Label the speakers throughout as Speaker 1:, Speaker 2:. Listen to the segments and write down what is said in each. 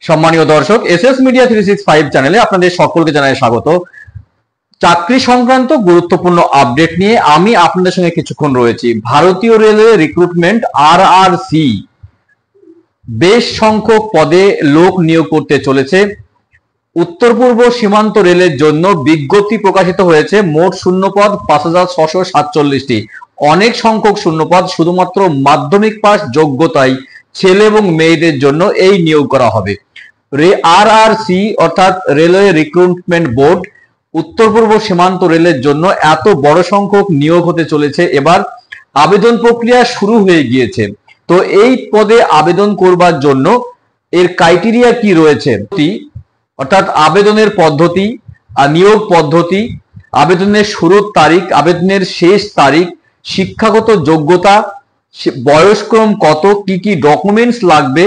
Speaker 1: সম্মানীয় দর্শক, SS media 365 চ্যানেলে আপনাদের সকলকে জানাই স্বাগত। চাকরি সংক্রান্ত গুরুত্বপূর্ণ আপডেট নিয়ে আমি আপনাদের সঙ্গে কিছুক্ষণ রয়েছি। ভারতীয় রেলওয়ে রিক্রুটমেন্ট আরআরসি বেশ সংখ্যক পদে লোক নিয়োগ করতে চলেছে। উত্তর পূর্ব সীমান্ত রেলের জন্য বিজ্ঞপ্তি প্রকাশিত হয়েছে। মোট শূন্যপদ 5647টি। অনেক সংখ্যক শূন্যপদ, শুধুমাত্র মাধ্যমিক পাস যোগ্যতায় ছেলে এবং মেয়েদের জন্য এই নিয়োগ করা হবে। আরআরসি অর্থাৎ রেলওয়ে রিক্রুটমেন্ট বোর্ড উত্তর পূর্ব সীমান্ত রেলের জন্য এত বড় সংখ্যক নিয়োগ হতে চলেছে। এবার আবেদন প্রক্রিয়া শুরু হয়ে গিয়েছে। তো এই পদে আবেদন করবার জন্য এর ক্রাইটেরিয়া কি রয়েছে, অর্থাৎ আবেদনের পদ্ধতি, নিয়োগ পদ্ধতি, আবেদনের শুরুর তারিখ, আবেদনের শেষ তারিখ, শিক্ষাগত যোগ্যতা, বয়সক্রম কত, কি কি ডকুমেন্টস লাগবে,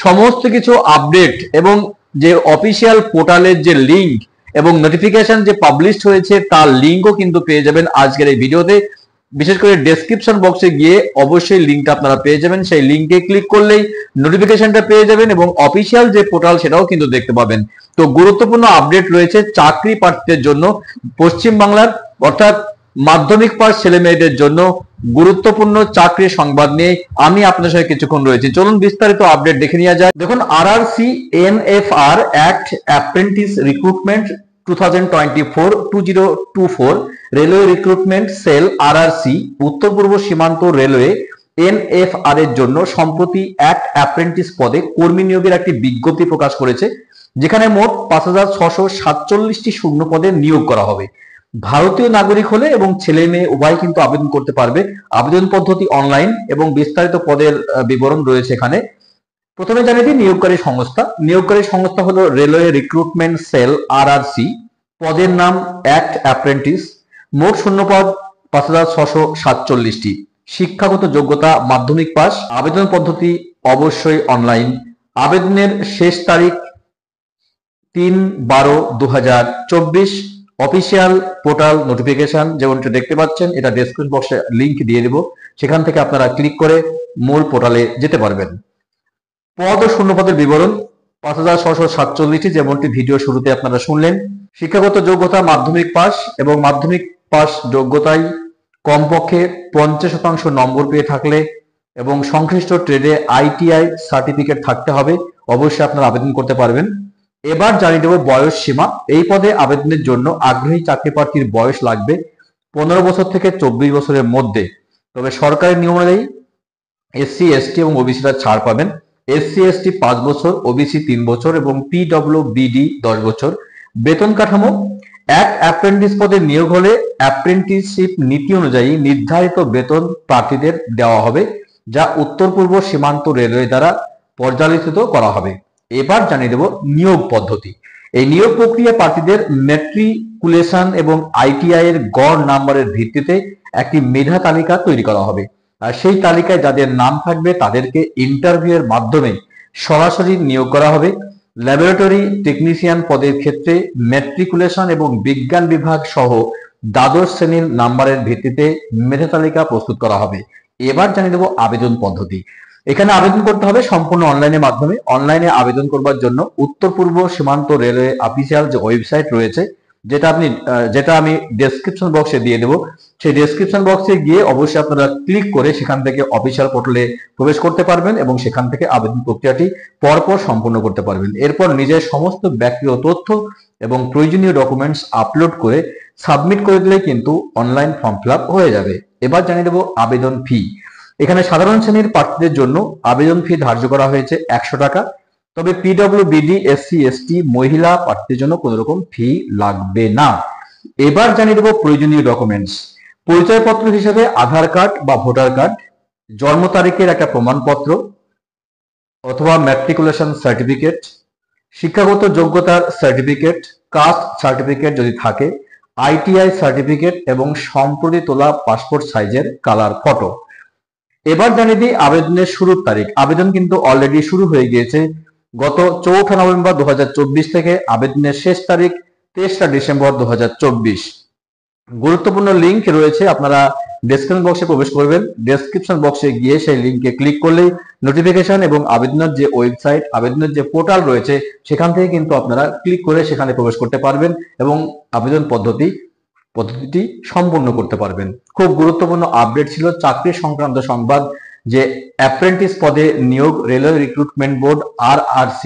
Speaker 1: সমস্ত কিছু আপডেট এবং যে অফিসিয়াল পোর্টালের যে লিংক এবং নোটিফিকেশন যে পাবলিশড হয়েছে তার লিংকও কিন্তু পেয়ে যাবেন আজকের এই ভিডিওতে। বিশেষ করে ডেসক্রিপশন বক্সে গিয়ে অবশ্যই লিংকটা আপনারা পেয়ে যাবেন। সেই লিংকে ক্লিক করলেই নোটিফিকেশনটা পেয়ে যাবেন এবং অফিসিয়াল যে পোর্টাল সেটাও কিন্তু দেখতে পাবেন। তো গুরুত্বপূর্ণ আপডেট রয়েছে চাকরি প্রার্থীদের জন্য। পশ্চিম বাংলার অর্থাৎ মাধ্যমিক পাস ছেলে মেয়েদের জন্য গুরুত্বপূর্ণ চাকরির সংবাদ নিয়ে আমি আপনাদের সাথে কিছুক্ষণ রয়েছি। চলুন বিস্তারিত আপডেট দেখে নেওয়া যায়। দেখুন, RRC NFR act apprentice recruitment 2024 railway recruitment sell RRC উত্তর পূর্ব সীমান্ত রেলওয়ে এনএফআর এর জন্য সম্প্রতি অ্যাক্ট অ্যাপ্রেন্টিস পদে কর্মী নিয়োগের একটি বিজ্ঞপ্তি প্রকাশ করেছে, যেখানে মোট 5647টি শূন্য পদে নিয়োগ করা হবে। ভারতীয় নাগরিক হলে এবং ছেলে মেয়ে উভয় কিন্তু আবেদন করতে পারবে। আবেদন পদ্ধতি অনলাইন এবং বিস্তারিত পদের বিবরণ রয়েছে এখানে। প্রথমে জানিয়ে দিই নিয়োগকারী সংস্থা। নিয়োগকারী সংস্থা হলো রেলওয়ে রিক্রুটমেন্ট সেল আরআরসি। পদের নাম অ্যাক্ট অ্যাপ্রেন্টিস। মোট শূন্যপদ 5647টি। শিক্ষাগত যোগ্যতা মাধ্যমিক পাস। আবেদন পদ্ধতি অবশ্যই অনলাইন। আবেদনের শেষ তারিখ 3/12/2024। অফিসিয়াল পোর্টাল নোটিফিকেশন যেমনটা দেখতে পাচ্ছেন, এটা ডেসক্রিপশন বক্সে লিংক দিয়ে দেব, সেখান থেকে আপনারা ক্লিক করে মূল পোর্টালে যেতে পারবেন। পদ ও শূন্যপদের বিবরণ 5647টি, যেমনটি ভিডিও শুরুতে আপনারা শুনলেন। শিক্ষাগত যোগ্যতা মাধ্যমিক পাস এবং মাধ্যমিক পাস যোগ্যতায় কমপক্ষে 50% নম্বর পেয়ে থাকলে এবং সংশ্লিষ্ট ট্রেডে আইটিআই সার্টিফিকেট থাকতে হবে। অবশ্যই আপনারা আবেদন করতে পারবেন। এবার জানিয়ে দেব বয়স সীমা। এই পদে আবেদনের জন্য আগ্রহী চাকরি প্রার্থীর বয়স লাগবে 15 বছর থেকে 24 বছরের মধ্যে। তবে সরকারের নিয়ম অনুযায়ী এসসি এসটি এবং ওবিসিরা ছাড় পাবেন। এসসি এসটি 5 বছর, ওবিসি 3 বছর এবং পিডব্লিউবিডি 10 বছর। বেতন কাঠামো, এক অ্যাপ্রেন্টিস পদে নিয়োগ হলে অ্যাপ্রেন্টিসশিপ নীতি অনুযায়ী নির্ধারিত বেতন প্রার্থীদের দেওয়া হবে, যা উত্তর পূর্ব সীমান্ত রেলওয়ে দ্বারা পর্যালোচিত করা হবে। এবার জানিয়ে দেব নিয়োগ পদ্ধতি। এই নিয়োগ প্রক্রিয়া প্রার্থীদের ম্যাট্রিকুলেশন এবং আইটিআই এর গড় নাম্বারের ভিত্তিতে একটি মেধা তালিকা তৈরি করা হবে। আর সেই তালিকায় যাদের নাম থাকবে তাদেরকে ইন্টারভিউ এর মাধ্যমে সরাসরি নিয়োগ করা হবে। ল্যাবরেটরি টেকনিশিয়ান পদের ক্ষেত্রে ম্যাট্রিকুলেশন এবং বিজ্ঞান বিভাগ সহ দ্বাদশ শ্রেণীর নাম্বারের ভিত্তিতে মেধা তালিকা প্রস্তুত করা হবে। এবার জানিয়ে দেব আবেদন পদ্ধতি। এখানে আবেদন করতে হবে সম্পূর্ণ অনলাইনের মাধ্যমে। অনলাইনে আবেদন করবার জন্য উত্তর পূর্ব সীমান্ত রেলওয়ে অফিসিয়াল যে ওয়েবসাইট রয়েছে, যেটা আমি ডেসক্রিপশন বক্সে দিয়ে দেবো, সেই ডেসক্রিপশন বক্সে গিয়ে অবশ্যই আপনারা ক্লিক করে সেখান থেকে অফিসিয়াল পোর্টালে প্রবেশ করতে পারবেন এবং সেখান থেকে আবেদন প্রক্রিয়াটি পরপর সম্পূর্ণ করতে পারবেন। এরপর নিজের সমস্ত ব্যক্তিগত তথ্য এবং প্রয়োজনীয় ডকুমেন্টস আপলোড করে সাবমিট করে দিলে কিন্তু অনলাইন ফর্ম ফিল আপ হয়ে যাবে। এবার জানিয়ে দেবো আবেদন ফি। এখানে সাধারণ শ্রেণীর প্রার্থীদের জন্য আবেদন ফি ধার্য করা হয়েছে 100 টাকা। তবে পিডব্লিউবিডি, এসসি এসটি, মহিলা প্রার্থীদের জন্য কোনো রকম ফি লাগবে না। এবার জানিয়ে দেবো প্রয়োজনীয় ডকুমেন্টস। পরিচয়পত্র হিসেবে আধার কার্ড বা ভোটার কার্ড, জন্ম তারিখের একটা প্রমাণপত্র অথবা ম্যাট্রিকুলেশন সার্টিফিকেট, শিক্ষাগত যোগ্যতার সার্টিফিকেট, কাস্ট সার্টিফিকেট যদি থাকে, আইটিআই সার্টিফিকেট এবং সম্প্রতি তোলা পাসপোর্ট সাইজের কালার ফটো। এবার জানিয়ে দিই আবেদনের শুরুর তারিখ। আবেদন কিন্তু অলরেডি শুরু হয়ে গিয়েছে। গত 4 নভেম্বর 2024 থেকে আবেদনের শেষ তারিখ 23 ডিসেম্বর 2024। গুরুত্বপূর্ণ লিংক রয়েছে, আপনারা ডেসক্রিপশন বক্সে প্রবেশ করবেন। ডেসক্রিপশন বক্সে গিয়ে সেই লিঙ্কে ক্লিক করলেই নোটিফিকেশন এবং আবেদনের যে ওয়েবসাইট, আবেদনের যে পোর্টাল রয়েছে সেখান থেকে কিন্তু আপনারা ক্লিক করে সেখানে প্রবেশ করতে পারবেন এবং আবেদন পদ্ধতিটি সম্পূর্ণ করতে পারবেন। খুব গুরুত্বপূর্ণ আপডেট ছিল চাকরি সংক্রান্ত সংবাদ যে অ্যাপ্রেন্টিস পদে নিয়োগ, রেলওয়ে রিক্রুটমেন্ট বোর্ড RRC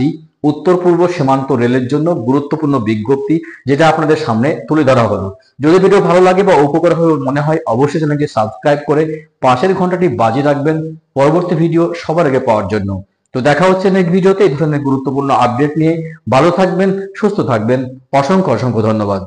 Speaker 1: উত্তর পূর্ব সীমান্ত রেলের জন্য গুরুত্বপূর্ণ বিজ্ঞপ্তি, যেটা আপনাদের সামনে তুলে ধরা হলো। যদি ভিডিও ভালো লাগে বা উপকার হয়ে মনে হয় অবশ্যই চ্যানেলটি সাবস্ক্রাইব করে পাশের ঘন্টাটি বাজিয়ে রাখবেন পরবর্তী ভিডিও সবার আগে পাওয়ার জন্য। তো দেখা হচ্ছে নেক্সট ভিডিওতে এই ধরনের গুরুত্বপূর্ণ আপডেট নিয়ে। ভালো থাকবেন, সুস্থ থাকবেন। অসংখ্য অসংখ্য ধন্যবাদ।